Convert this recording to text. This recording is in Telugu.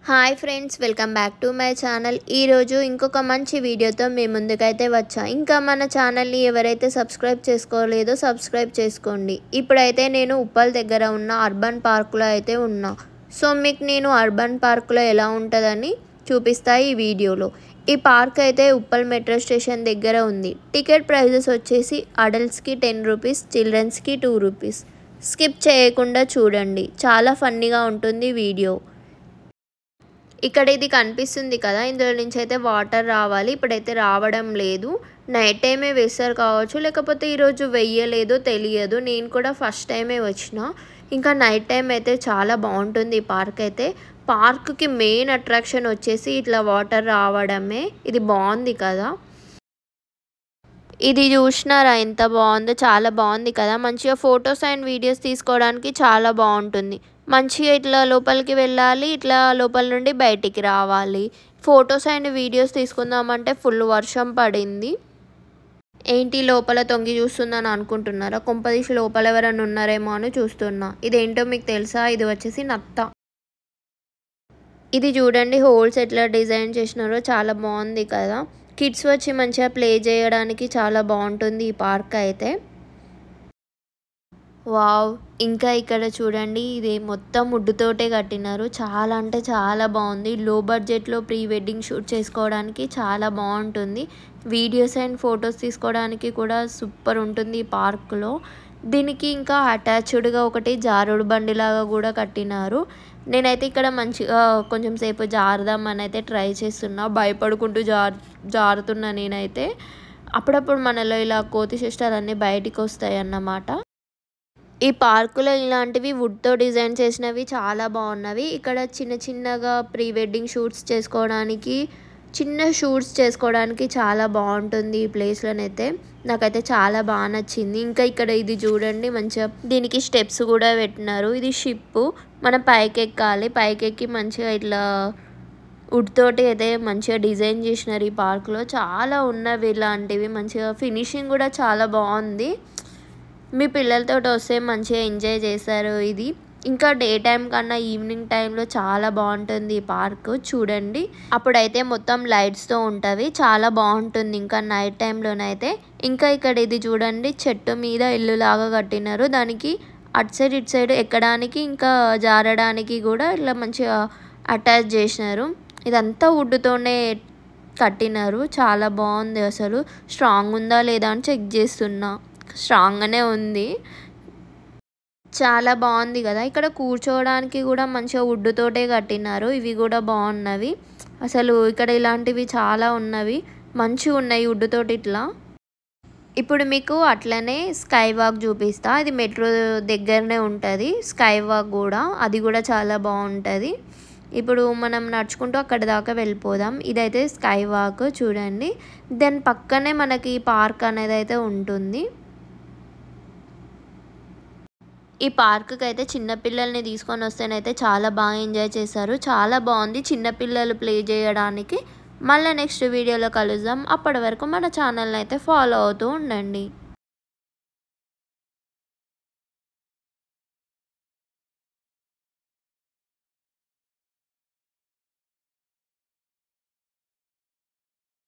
Hi friends, welcome back to my channel. ఈరోజు ఇంకొక మంచి వీడియోతో మీ ముందుకైతే వచ్చా. ఇంకా మన ఛానల్ని ఎవరైతే సబ్స్క్రైబ్ చేసుకోలేదో సబ్స్క్రైబ్ చేసుకోండి. ఇప్పుడైతే నేను ఉప్పల్ దగ్గర ఉన్న అర్బన్ పార్కులో అయితే ఉన్నా. సో మీకు నేను అర్బన్ పార్కులో ఎలా ఉంటుందని చూపిస్తా ఈ వీడియోలో. ఈ పార్క్ అయితే ఉప్పల్ మెట్రో స్టేషన్ దగ్గర ఉంది. టికెట్ ప్రైజెస్ వచ్చేసి అడల్ట్స్కి 10 రూపీస్, చిల్డ్రన్స్కి 2 రూపీస్. స్కిప్ చేయకుండా చూడండి, చాలా ఫన్నీగా ఉంటుంది వీడియో. ఇక్కడ ఇది కనిపిస్తుంది కదా, ఇందులో నుంచి అయితే వాటర్ రావాలి. ఇప్పుడైతే రావడం లేదు. నైట్ టైమే వేస్తారు కావచ్చు, లేకపోతే ఈరోజు వెయ్యలేదో తెలియదు. నేను కూడా ఫస్ట్ టైమే వచ్చిన. ఇంకా నైట్ టైం అయితే చాలా బాగుంటుంది ఈ పార్క్ అయితే. పార్క్కి మెయిన్ అట్రాక్షన్ వచ్చేసి ఇట్లా వాటర్ రావడమే. ఇది బాగుంది కదా, ఇది చూసినారా ఎంత బాగుందో, చాలా బాగుంది కదా. మంచిగా ఫొటోస్ అండ్ వీడియోస్ తీసుకోవడానికి చాలా బాగుంటుంది. మంచిగా ఇట్లా లోపలికి వెళ్ళాలి, ఇట్లా లోపల నుండి బయటికి రావాలి. ఫొటోస్ అండ్ వీడియోస్ తీసుకుందామంటే ఫుల్ వర్షం పడింది. ఏంటి లోపల తొంగి చూస్తుందని అనుకుంటున్నారా? కొంపదీసి లోపల ఎవరైనా ఉన్నారేమో అని చూస్తున్నా. ఇదేంటో మీకు తెలుసా? ఇది వచ్చేసి నత్త. ఇది చూడండి హోల్స్ ఎట్లా డిజైన్ చేసినారో, చాలా బాగుంది కదా. కిడ్స్ వచ్చి మంచిగా ప్లే చేయడానికి చాలా బాగుంటుంది ఈ పార్క్ అయితే. వావ్, ఇంకా ఇక్కడ చూడండి, ఇది మొత్తం వుడ్తోటే కట్టినారు. చాలా అంటే చాలా బాగుంది. లో బడ్జెట్లో ప్రీ వెడ్డింగ్ షూట్ చేసుకోవడానికి చాలా బాగుంటుంది. వీడియోస్ అండ్ ఫొటోస్ తీసుకోవడానికి కూడా సూపర్ ఉంటుంది ఈ పార్క్లో. దీనికి ఇంకా అటాచ్డ్గా ఒకటి జారుడు బండిలాగా కూడా కట్టినారు. నేనైతే ఇక్కడ మంచిగా కొంచెం సేపు జారుదామని అయితే ట్రై చేస్తున్నా. భయపడుకుంటూ జారుతున్నా నేనైతే. అప్పుడప్పుడు మనలో ఇలా కోతి చేష్టాలన్నీ బయటికి వస్తాయి అన్నమాట. ఈ పార్కులో ఇలాంటివి వుడ్తో డిజైన్ చేసినవి చాలా బాగున్నవి. ఇక్కడ చిన్న చిన్నగా ప్రీ వెడ్డింగ్ షూట్స్ చేసుకోవడానికి చాలా బాగుంటుంది ఈ ప్లేస్లోనైతే. నాకైతే చాలా బాగా నచ్చింది. ఇంకా ఇక్కడ ఇది చూడండి, మంచిగా దీనికి స్టెప్స్ కూడా పెట్టినారు. ఇది షిప్, మనం పైకి ఎక్కాలి. పైకి ఎక్కి మంచిగా ఇట్లా వుడ్ తోటి అయితే మంచిగా డిజైన్ చేసినారు. ఈ పార్కులో చాలా ఉన్నవి ఇలాంటివి. మంచిగా ఫినిషింగ్ కూడా చాలా బాగుంది. మీ పిల్లలతో వస్తే మంచిగా ఎంజాయ్ చేస్తారు ఇది. ఇంకా డే టైం కన్నా ఈవినింగ్ టైంలో చాలా బాగుంటుంది ఈ పార్క్. చూడండి, అప్పుడైతే మొత్తం లైట్స్తో ఉంటుంది, చాలా బాగుంటుంది. ఇంకా నైట్ టైంలోనైతే. ఇంకా ఇక్కడ ఇది చూడండి, చెట్టు మీద ఇల్లు లాగా కట్టినారు. దానికి అటు సైడ్ ఇటు సైడ్ ఎక్కడానికి ఇంకా జారడానికి కూడా ఇట్లా మంచిగా అటాచ్ చేసినారు. ఇదంతా వుడ్తోనే కట్టినారు. చాలా బాగుంది. అసలు స్ట్రాంగ్ ఉందా లేదా అని చెక్ చేస్తున్నా. స్ట్రాంగ్గానే ఉంది, చాలా బాగుంది కదా. ఇక్కడ కూర్చోవడానికి కూడా మంచిగా వుడ్తోటే కట్టినారు. ఇవి కూడా బాగున్నవి. అసలు ఇక్కడ ఇలాంటివి చాలా ఉన్నవి, మంచిగా ఉన్నాయి వుడ్తోటి ఇట్లా. ఇప్పుడు మీకు అట్లనే స్కై వాక్ చూపిస్తా. ఇది మెట్రో దగ్గరనే ఉంటుంది స్కై వాక్ కూడా. అది కూడా చాలా బాగుంటుంది. ఇప్పుడు మనం నడుచుకుంటూ అక్కడ దాకా వెళ్ళిపోదాం. ఇదైతే స్కై వాక్ చూడండి. దాని పక్కనే మనకి పార్క్ అనేది అయితే ఉంటుంది. ఈ పార్క్కి అయితే చిన్నపిల్లల్ని తీసుకొని వస్తేనైతే చాలా బాగా ఎంజాయ్ చేశారు. చాలా బాగుంది చిన్నపిల్లలు ప్లే చేయడానికి. మళ్ళీ నెక్స్ట్ వీడియోలో కలుద్దాం. అప్పటి వరకు మన ఛానల్ని అయితే ఫాలో అవుతూ ఉండండి.